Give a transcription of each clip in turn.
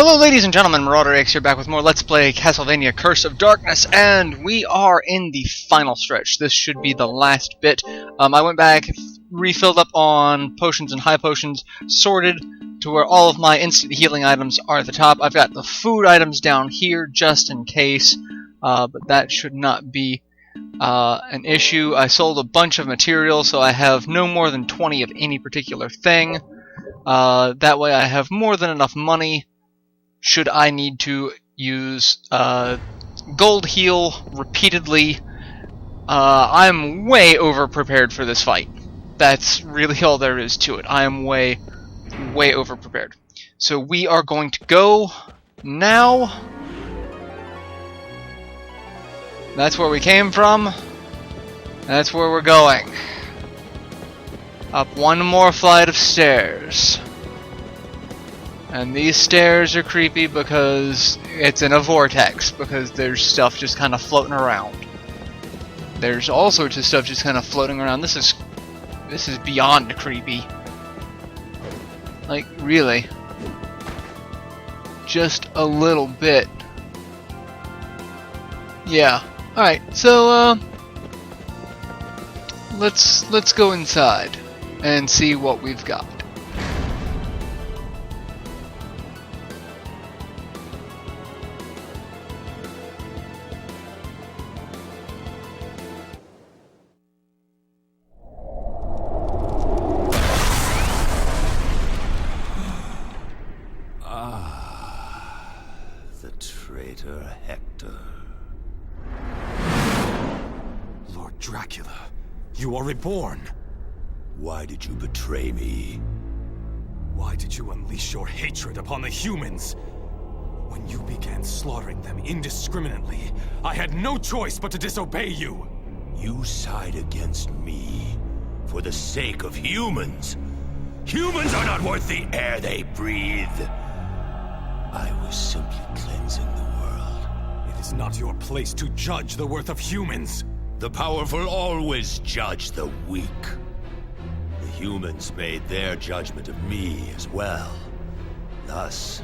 Hello ladies and gentlemen, MarauderEX here back with more Let's Play Castlevania Curse of Darkness, and we are in the final stretch. This should be the last bit. I went back, refilled up on potions and high potions, sorted to where all of my instant healing items are at the top. I've got the food items down here just in case, but that should not be an issue. I sold a bunch of materials, so I have no more than 20 of any particular thing. That way I have more than enough money should I need to use gold heal repeatedly. I'm way over prepared for this fight. That's really all there is to it. I am way over prepared. So we are going to go now. That's where we came from. That's where we're going. Up one more flight of stairs. And these stairs are creepy because it's in a vortex, because there's stuff just kind of floating around. There's all sorts of stuff just kind of floating around. This is beyond creepy. Like, really. Just a little bit. Yeah. Alright, so let's go inside and see what we've got. The traitor Hector. Lord Dracula, you are reborn. Why did you betray me? Why did you unleash your hatred upon the humans? When you began slaughtering them indiscriminately, I had no choice but to disobey you. You side against me for the sake of humans. Humans are not worth the air they breathe. I was simply cleansing the world. It is not your place to judge the worth of humans. The powerful always judge the weak. The humans made their judgment of me as well. Thus,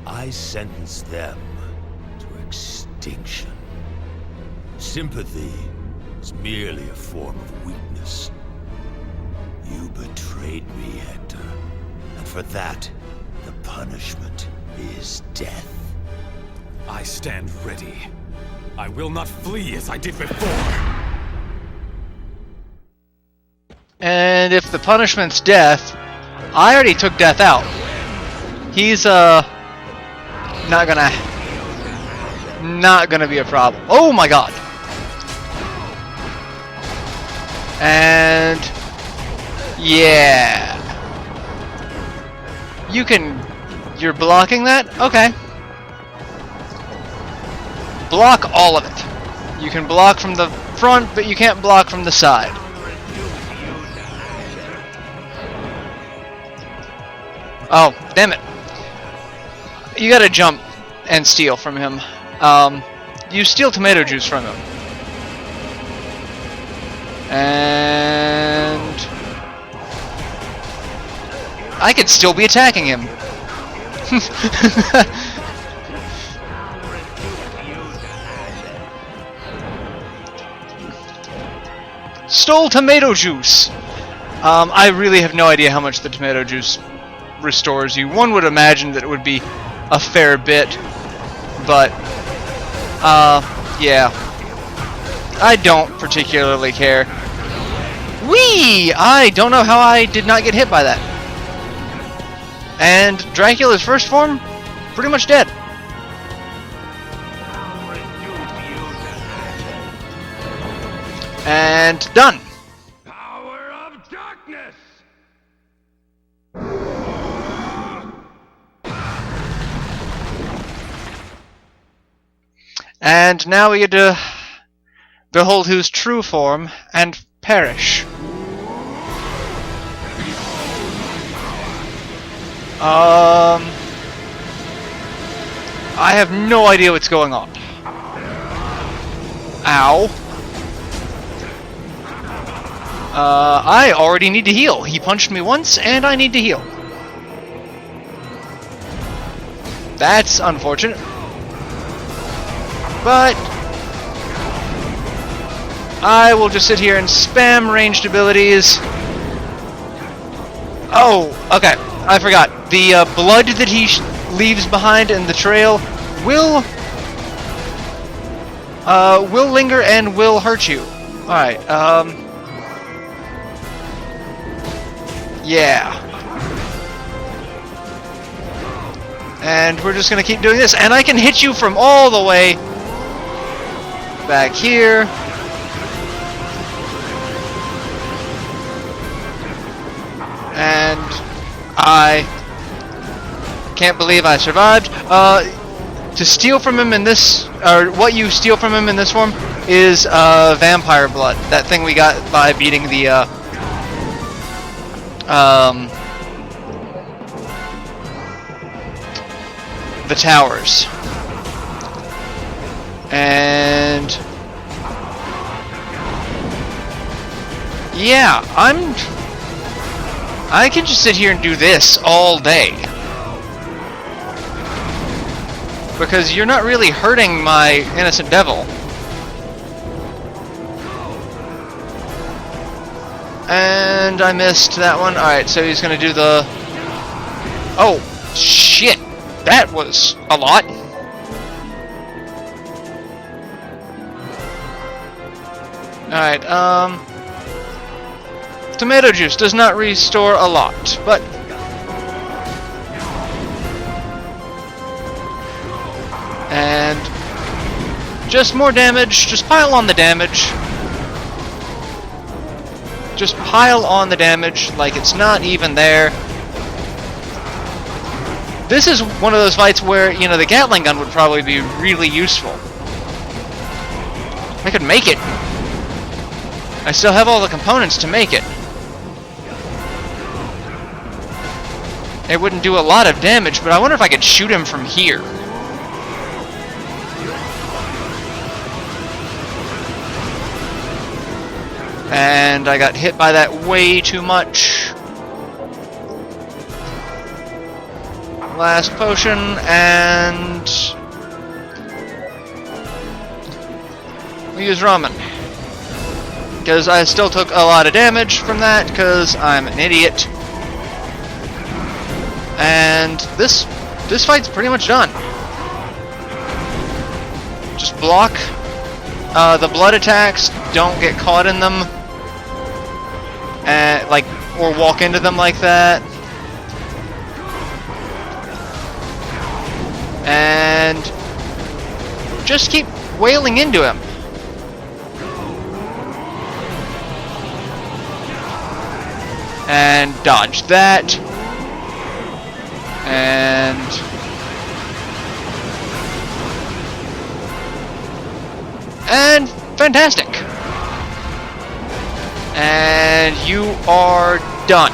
I sentenced them to extinction. Sympathy is merely a form of weakness. You betrayed me, Hector, and for that, the punishment is death. I stand ready. I will not flee as I did before. And if the punishment's death, I already took death out. He's not gonna be a problem. Oh my god. And yeah. You're blocking that? Okay. Block all of it. You can block from the front, but you can't block from the side. Oh, damn it. You gotta jump and steal from him. You steal tomato juice from him. And I could still be attacking him. Stole tomato juice! I really have no idea how much the tomato juice restores you. One would imagine that it would be a fair bit, but yeah. I don't particularly care. Whee! I don't know how I did not get hit by that. And Dracula's first form, pretty much dead. And done. Power of darkness! And now we get to behold whose true form and perish. I have no idea what's going on. Ow. I already need to heal. He punched me once, and I need to heal. That's unfortunate. But I will just sit here and spam ranged abilities. Oh, okay. I forgot. The blood that he leaves behind in the trail will linger and will hurt you. Alright, yeah. And we're just gonna keep doing this, and I can hit you from all the way back here. And I can't believe I survived. To steal from him in this, or what you steal from him in this form, is vampire blood. That thing we got by beating the towers. And yeah, I can just sit here and do this all day. Because you're not really hurting my innocent devil. And I missed that one. Alright, so he's gonna do the... Oh, shit! That was a lot. Alright, tomato juice does not restore a lot, but... And... just more damage, just pile on the damage. Just pile on the damage like it's not even there. This is one of those fights where, you know, the Gatling gun would probably be really useful. I could make it. I still have all the components to make it. It wouldn't do a lot of damage, but I wonder if I could shoot him from here. And I got hit by that way too much. Last potion, and we use ramen. Because I still took a lot of damage from that, because I'm an idiot. And this fight's pretty much done. Just block the blood attacks, don't get caught in them, or walk into them like that. And just keep wailing into him. And dodge that. And fantastic. And you are done.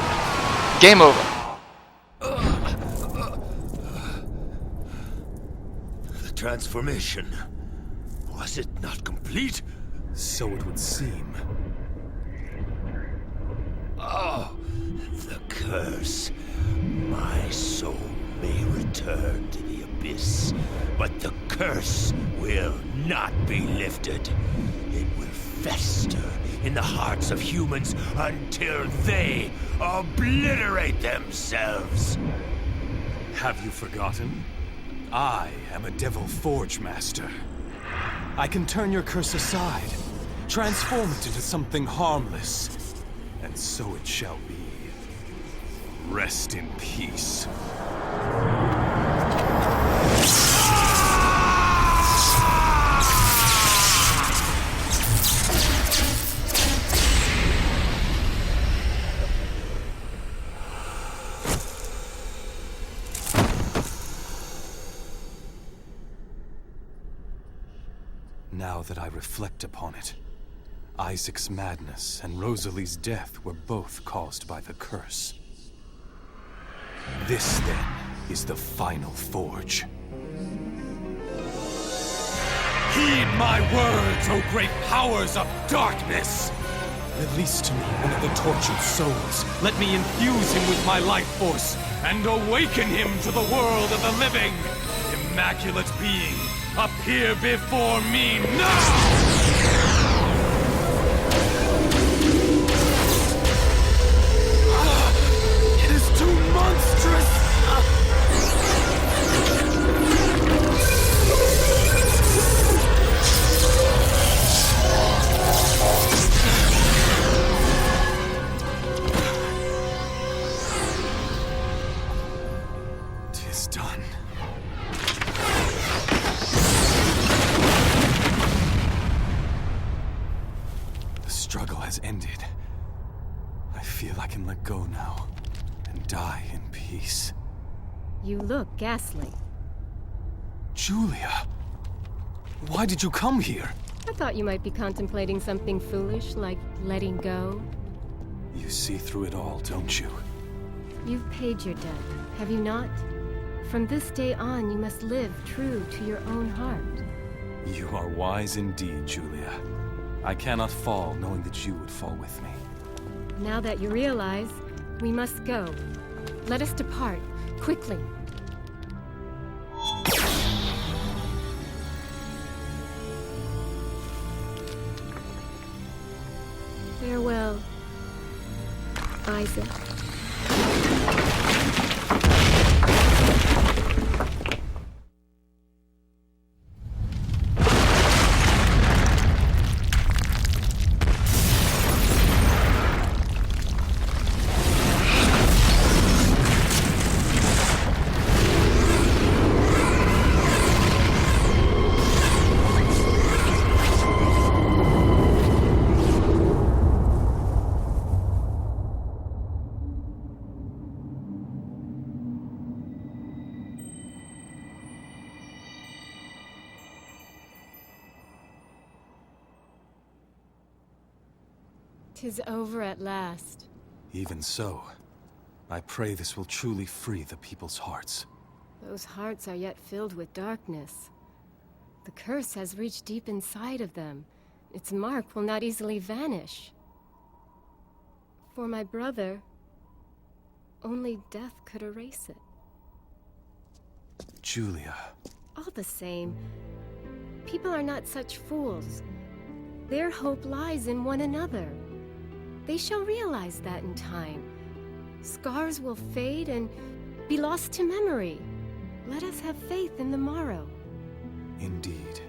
Game over. The transformation, was it not complete? So it would seem. Oh, the curse. My soul may return to the abyss, but the curse will not be lifted. It will fester in the hearts of humans until they obliterate themselves. Have you forgotten? I am a Devil Forge Master. I can turn your curse aside, transform it into something harmless, and so it shall be. Rest in peace. Now that I reflect upon it, Isaac's madness and Rosalie's death were both caused by the curse. This, then, is the final forge. Heed my words, O great powers of darkness! Release to me one of the tortured souls. Let me infuse him with my life force and awaken him to the world of the living! immaculate being, appear before me now! It is too monstrous! Tis done. The struggle has ended. I feel I can let go now and die in peace. You look ghastly. Julia, why did you come here? I thought you might be contemplating something foolish, like letting go. You see through it all, don't you? You've paid your debt, have you not? From this day on, you must live true to your own heart. You are wise indeed, Julia. I cannot fall knowing that you would fall with me. Now that you realize, we must go. Let us depart, quickly. Farewell, Isaac. Tis over at last. Even so, I pray this will truly free the people's hearts. Those hearts are yet filled with darkness. The curse has reached deep inside of them. Its mark will not easily vanish. For my brother, only death could erase it. Julia. All the same, people are not such fools. Their hope lies in one another. They shall realize that in time. Scars will fade and be lost to memory. Let us have faith in the morrow. Indeed.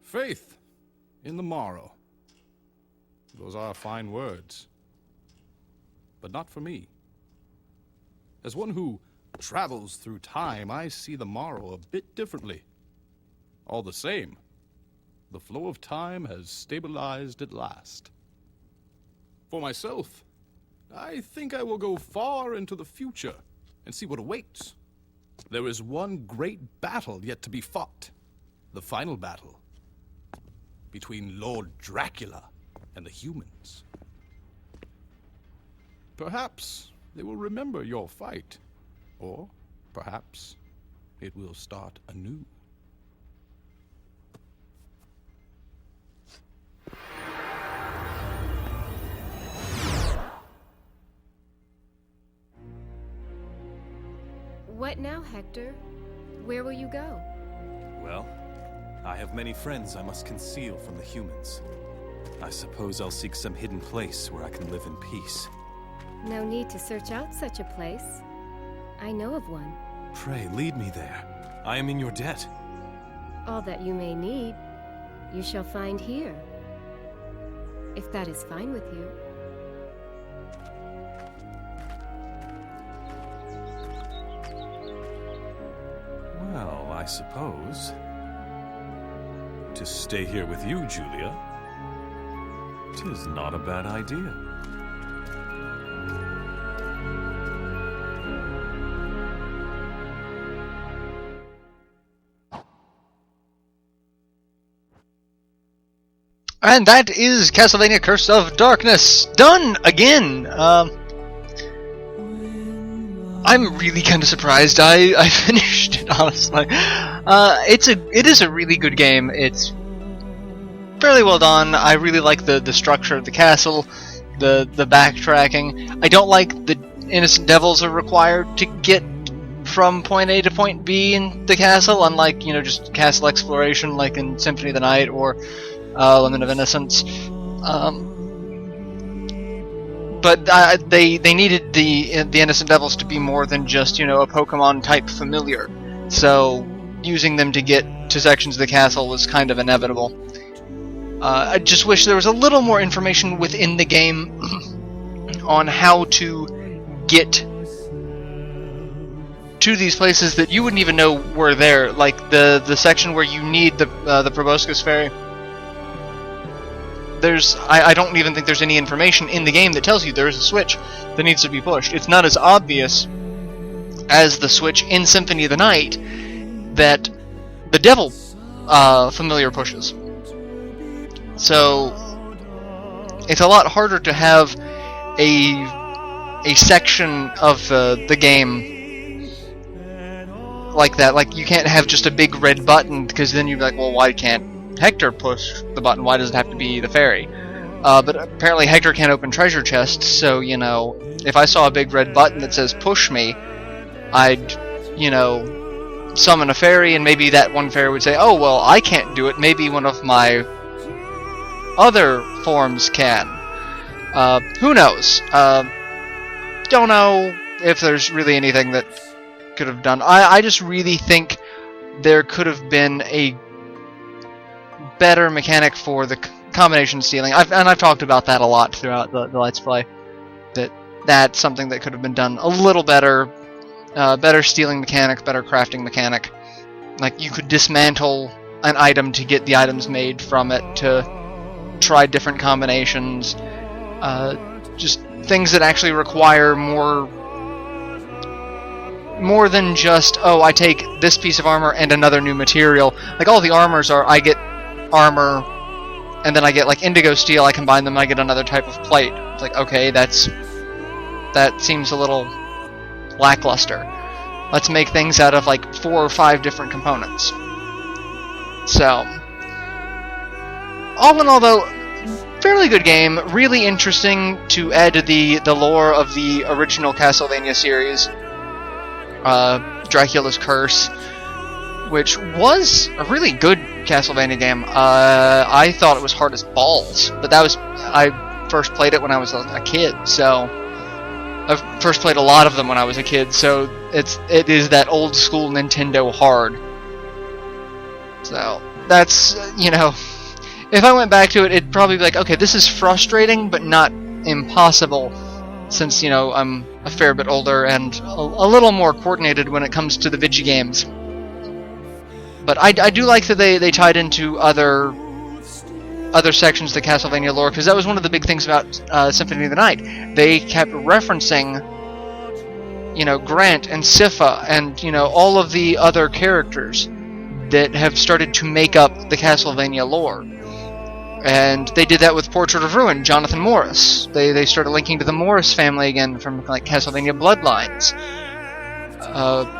Faith in the morrow. Those are fine words. But not for me. As one who travels through time, I see the morrow a bit differently. All the same, the flow of time has stabilized at last. For myself, I think I will go far into the future and see what awaits. There is one great battle yet to be fought. The final battle between Lord Dracula and the humans. Perhaps they will remember your fight, or perhaps it will start anew. What now, Hector? Where will you go? Well, I have many friends I must conceal from the humans. I suppose I'll seek some hidden place where I can live in peace. No need to search out such a place. I know of one. Pray, lead me there. I am in your debt. All that you may need, you shall find here. If that is fine with you. Well, I suppose to stay here with you, Julia, 'tis not a bad idea. And that is Castlevania Curse of Darkness done again. I'm really kind of surprised I finished it, honestly. It is a really good game. It's fairly well done. I really like the structure of the castle, the backtracking. I don't like the innocent devils are required to get from point A to point B in the castle, unlike, you know, just castle exploration like in Symphony of the Night or Lament of Innocence. But they needed the innocent devils to be more than just, you know, a Pokemon type familiar. So using them to get to sections of the castle was kind of inevitable. I just wish there was a little more information within the game on how to get to these places that you wouldn't even know were there, like the section where you need the Proboscis Ferry. I don't even think there's any information in the game that tells you there is a switch that needs to be pushed. It's not as obvious as the switch in Symphony of the Night that the devil familiar pushes. So it's a lot harder to have a section of the game like that. Like, you can't have just a big red button, because then you'd be like, well, why can't Hector push the button? Why does it have to be the fairy? But apparently Hector can't open treasure chests, so, you know, if I saw a big red button that says push me, I'd, you know, summon a fairy, and maybe that one fairy would say, oh, well, I can't do it, maybe one of my other forms can. Who knows? Don't know if there's really anything that could have done. I just really think there could have been a better mechanic for the combination stealing. I've talked about that a lot throughout the Let's Play. That's something that could have been done a little better. Better stealing mechanic, better crafting mechanic. Like, you could dismantle an item to get the items made from it, to try different combinations. Just things that actually require more than just, oh, I take this piece of armor and another new material. Like, all the armors are, I get armor, and then I get, like, indigo steel, I combine them, I get another type of plate. It's like, okay, that seems a little lackluster. Let's make things out of, like, 4 or 5 different components. So, all in all, though, fairly good game, really interesting to add to the lore of the original Castlevania series, Dracula's Curse, which was a really good Castlevania game. I thought it was hard as balls, but I first played it when I was a kid, so I first played a lot of them when I was a kid, so it is that old school Nintendo hard. So that's, you know, if I went back to it, it'd probably be like, okay, this is frustrating, but not impossible, since, you know, I'm a fair bit older and a little more coordinated when it comes to the Vigi games. But I do like that they tied into other sections of the Castlevania lore, because that was one of the big things about Symphony of the Night. They kept referencing, you know, Grant and Sypha and, you know, all of the other characters that have started to make up the Castlevania lore. And they did that with Portrait of Ruin, Jonathan Morris. They started linking to the Morris family again from, like, Castlevania Bloodlines.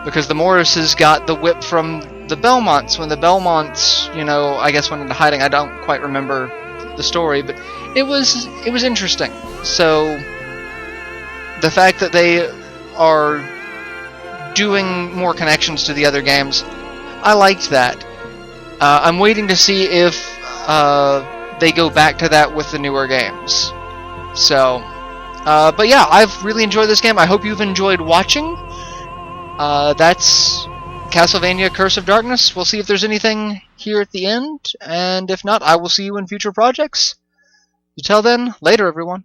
Because the Morrises got the whip from the Belmonts. When the Belmonts, you know, I guess went into hiding. I don't quite remember the story, but it was interesting. So the fact that they are doing more connections to the other games, I liked that. I'm waiting to see if they go back to that with the newer games. So, but yeah, I've really enjoyed this game. I hope you've enjoyed watching. That's Castlevania Curse of Darkness. We'll see if there's anything here at the end, and if not, I will see you in future projects. Until then, later everyone.